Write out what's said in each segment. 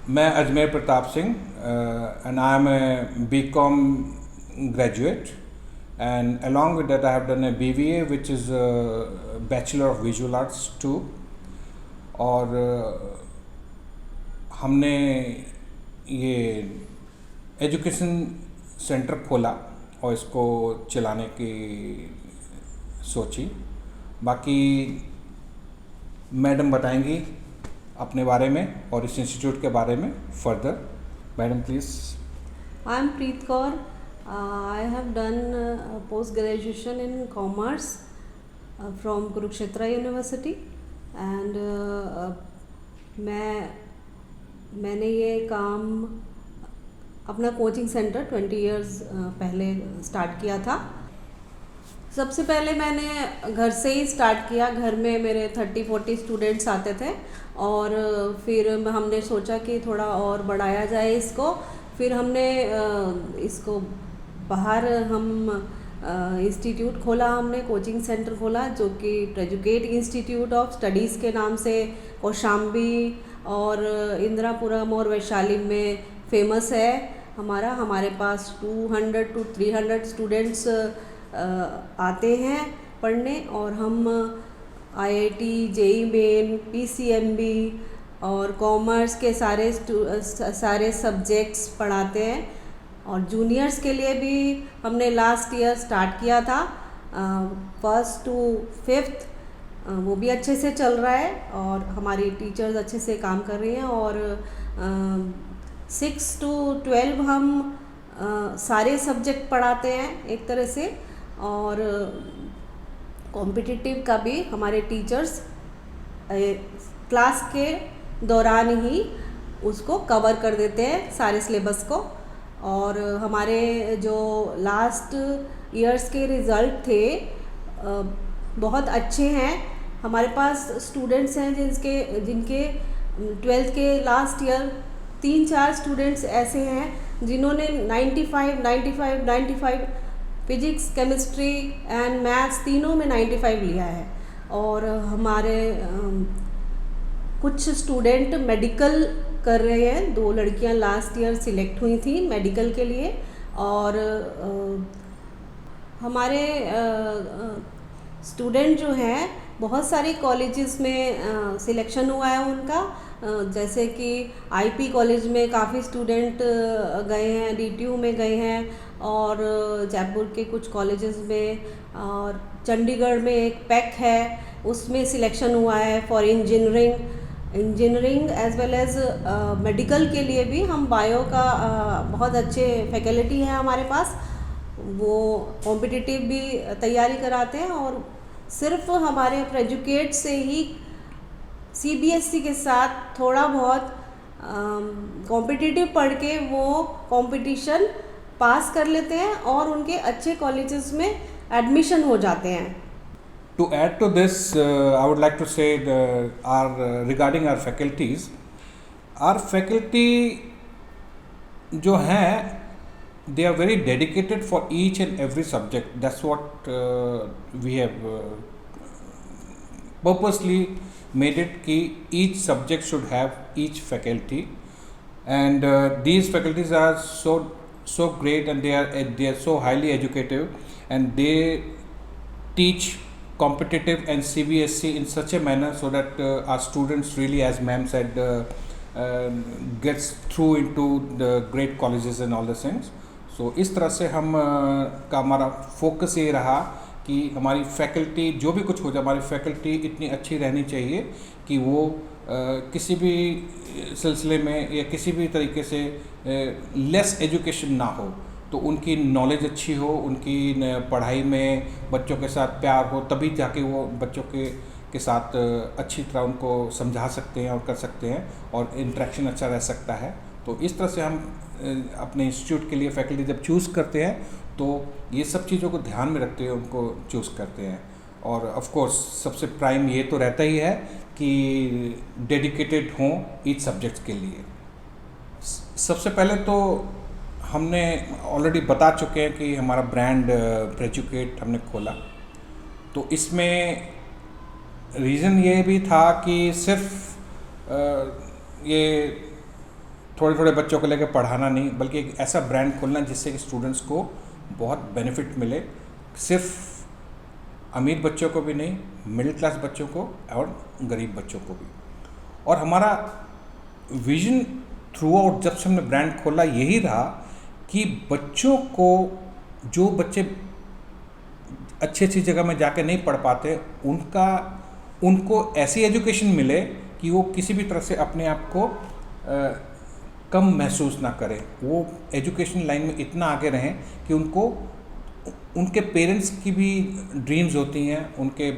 मैं Ajmer Pratap Singh and I am a BCom graduate, and along with that I have done a BVA, which is a Bachelor of Visual Arts too. और हमने ये education centre खोला और इसको चलाने की सोची। बाकी मैडम बताएंगी अपने बारे में और इस इंस्टीट्यूट के बारे में further. Madam please. I am Preet Kaur. I have done post graduation in commerce from Kurukshetra University and मैंने ये काम अपना कोचिंग सेंटर 20 इयर्स पहले स्टार्ट किया था। सबसे पहले मैंने घर से ही स्टार्ट किया। घर में मेरे 30-40 स्टूडेंट्स आते थे और फिर हमने सोचा कि थोड़ा और बढ़ाया जाए इसको। फिर हमने इसको बाहर हम इंस्टीट्यूट खोला, हमने कोचिंग सेंटर खोला जो कि प्रेजुकेट इंस्टीट्यूट ऑफ स्टडीज़ के नाम से कौशाम्बी और इंदिरापुरम और वैशाली में फेमस है। हमारे पास 200 to 300 स्टूडेंट्स आते हैं पढ़ने और हम IIT, JEE मेन, PCMB और कॉमर्स के सारे सब्जेक्ट्स पढ़ाते हैं। और जूनियर्स के लिए भी हमने लास्ट ईयर स्टार्ट किया था, 1st to 5th, वो भी अच्छे से चल रहा है और हमारी टीचर्स अच्छे से काम कर रही हैं। और 6 to 12 हम सारे सब्जेक्ट पढ़ाते हैं एक तरह से। और कॉम्पिटिटिव का भी हमारे टीचर्स क्लास के दौरान ही उसको कवर कर देते हैं सारे सिलेबस को। और हमारे जो लास्ट ईयर्स के रिज़ल्ट थे बहुत अच्छे हैं। हमारे पास स्टूडेंट्स हैं जिनके 12th के लास्ट ईयर 3-4 स्टूडेंट्स ऐसे हैं जिन्होंने 95 फिजिक्स, केमिस्ट्री एंड मैथ्स तीनों में 95 लिया है। और हमारे कुछ स्टूडेंट मेडिकल कर रहे हैं। 2 लड़कियां लास्ट ईयर सिलेक्ट हुई थी मेडिकल के लिए। और हमारे स्टूडेंट जो हैं बहुत सारे कॉलेजेस में सिलेक्शन हुआ है उनका, जैसे कि IP कॉलेज में काफ़ी स्टूडेंट गए हैं, DTU में गए हैं और जयपुर के कुछ कॉलेजेस में, और चंडीगढ़ में एक PEC है उसमें सिलेक्शन हुआ है for engineering as well as medical के लिए भी। हम बायो का बहुत अच्छे फैकल्टी है हमारे पास, वो कॉम्पिटिटिव भी तैयारी कराते हैं। और सिर्फ हमारे प्रेजुकेट से ही CBSE के साथ थोड़ा बहुत कॉम्पिटिटिव पढ़ के वो कंपटीशन पास कर लेते हैं और उनके अच्छे कॉलेजेस में एडमिशन हो जाते हैं। To add to this, I would like to say regarding our faculties, our faculty जो हैं they are very dedicated for each and every subject. That's what we have purposely made it कि each subject should have each faculty, and these faculties are so great and they are so highly educative, and they teach competitive and CBSE in such a manner so that our students really, as ma'am said, gets through into the great colleges and all the things. So इस तरह से हमारा focus ये रहा कि हमारी faculty जो भी कुछ हो जाए, हमारी फैकल्टी इतनी अच्छी रहनी चाहिए कि वो किसी भी सिलसिले में या किसी भी तरीके से लेस एजुकेशन ना हो, तो उनकी नॉलेज अच्छी हो, उनकी पढ़ाई में बच्चों के साथ प्यार हो, तभी जाके वो बच्चों के साथ अच्छी तरह उनको समझा सकते हैं और कर सकते हैं और इंटरेक्शन अच्छा रह सकता है। तो इस तरह से हम अपने इंस्टीट्यूट के लिए फैकल्टी जब चूज़ करते हैं तो ये सब चीज़ों को ध्यान में रखते हुए उनको चूज़ करते हैं। और ऑफ कोर्स सबसे प्राइम ये तो रहता ही है कि डेडिकेटेड हों ईच सब्जेक्ट्स के लिए। सबसे पहले तो हमने ऑलरेडी बता चुके हैं कि हमारा ब्रांड प्रेजुकेट हमने खोला, तो इसमें रीज़न ये भी था कि सिर्फ ये थोड़े थोड़े बच्चों को लेकर पढ़ाना नहीं, बल्कि एक ऐसा ब्रांड खोलना जिससे कि स्टूडेंट्स को बहुत बेनिफिट मिले, सिर्फ अमीर बच्चों को भी नहीं, मिडिल क्लास बच्चों को और गरीब बच्चों को भी। और हमारा विजन थ्रू आउट जब से हमने ब्रांड खोला यही रहा कि बच्चों को, जो बच्चे अच्छी अच्छी जगह में जाके नहीं पढ़ पाते, उनको ऐसी एजुकेशन मिले कि वो किसी भी तरह से अपने आप को कम महसूस ना करें, वो एजुकेशन लाइन में इतना आगे रहें कि उनके पेरेंट्स की भी ड्रीम्स होती हैं, उनके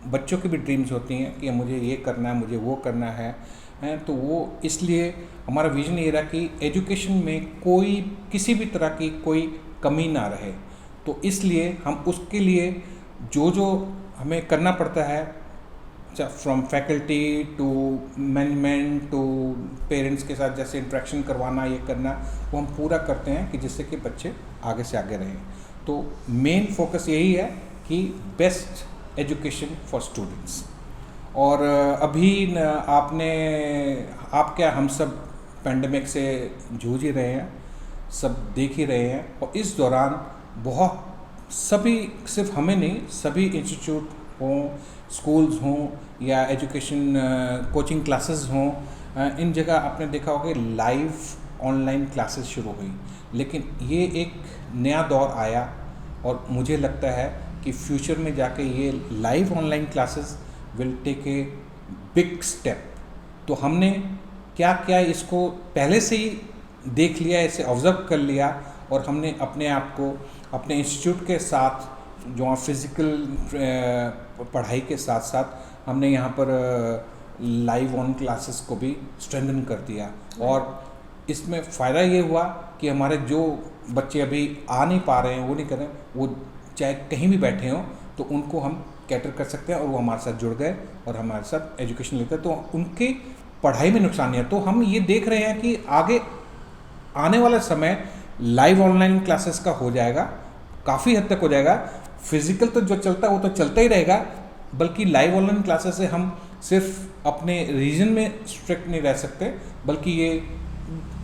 बच्चों की भी ड्रीम्स होती हैं कि मुझे ये करना है, मुझे वो करना है। तो वो इसलिए हमारा विजन ये रहा कि एजुकेशन में किसी भी तरह की कोई कमी ना रहे। तो इसलिए हम उसके लिए जो हमें करना पड़ता है, from faculty to management to parents के साथ जैसे इंटरेक्शन करवाना, ये करना, वो हम पूरा करते हैं कि जिससे कि बच्चे आगे से आगे रहें। तो मेन फोकस यही है कि बेस्ट एजुकेशन फॉर स्टूडेंट्स। और अभी आप क्या, हम सब पेंडेमिक से जूझ ही रहे हैं, सब देख ही रहे हैं। और इस दौरान सभी, सिर्फ हमें नहीं, सभी इंस्टीट्यूट हों, स्कूल्स हों या एजुकेशन कोचिंग क्लासेस हों, इन जगह आपने देखा होगा लाइव ऑनलाइन क्लासेस शुरू हुई। लेकिन ये एक नया दौर आया और मुझे लगता है कि फ्यूचर में जाके ये live online classes will take a big step. तो हमने क्या क्या इसको पहले से ही देख लिया, इसे ऑब्ज़र्व कर लिया, और हमने अपने आप को अपने इंस्टीट्यूट के साथ, जो फिज़िकल पढ़ाई के साथ साथ हमने यहाँ पर लाइव ऑन क्लासेस को भी स्ट्रेंथन कर दिया। और इसमें फ़ायदा ये हुआ कि हमारे जो बच्चे अभी आ नहीं पा रहे हैं, वो नहीं कर रहे हैं, वो चाहे कहीं भी बैठे हों तो उनको हम कैटर कर सकते हैं, और वो हमारे साथ जुड़ गए और हमारे साथ एजुकेशन लेते हैं, तो उनकी पढ़ाई में नुकसान नहीं है। तो हम ये देख रहे हैं कि आगे आने वाला समय लाइव ऑनलाइन क्लासेस का हो जाएगा, काफ़ी हद तक हो जाएगा। फिज़िकल तो जो चलता है वो तो चलता ही रहेगा, बल्कि लाइव ऑनलाइन क्लासेस से हम सिर्फ अपने रीजन में स्ट्रिक्ट नहीं रह सकते, बल्कि ये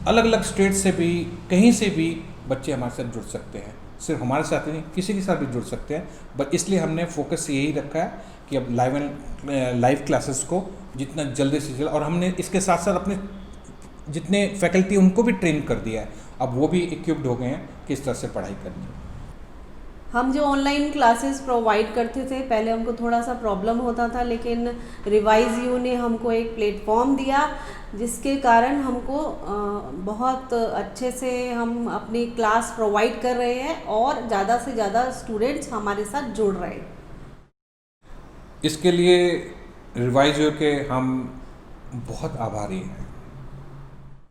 अलग अलग स्टेट से भी, कहीं से भी बच्चे हमारे साथ जुड़ सकते हैं। सिर्फ हमारे साथ ही नहीं, किसी के साथ भी जुड़ सकते हैं। बट इसलिए हमने फोकस यही रखा है कि अब लाइव क्लासेस को जितना जल्दी से जल्द, और हमने इसके साथ साथ अपने जितने फैकल्टी उनको भी ट्रेन कर दिया है, अब वो भी इक्विप्ड हो गए हैं किस तरह से पढ़ाई करनी है। हम जो ऑनलाइन क्लासेस प्रोवाइड करते थे, पहले हमको थोड़ा सा प्रॉब्लम होता था, लेकिन रिवाइज यू ने हमको एक प्लेटफॉर्म दिया जिसके कारण हमको बहुत अच्छे से हम अपनी क्लास प्रोवाइड कर रहे हैं और ज़्यादा से ज़्यादा स्टूडेंट्स हमारे साथ जुड़ रहे हैं। इसके लिए रिवाइज यू के हम बहुत आभारी हैं।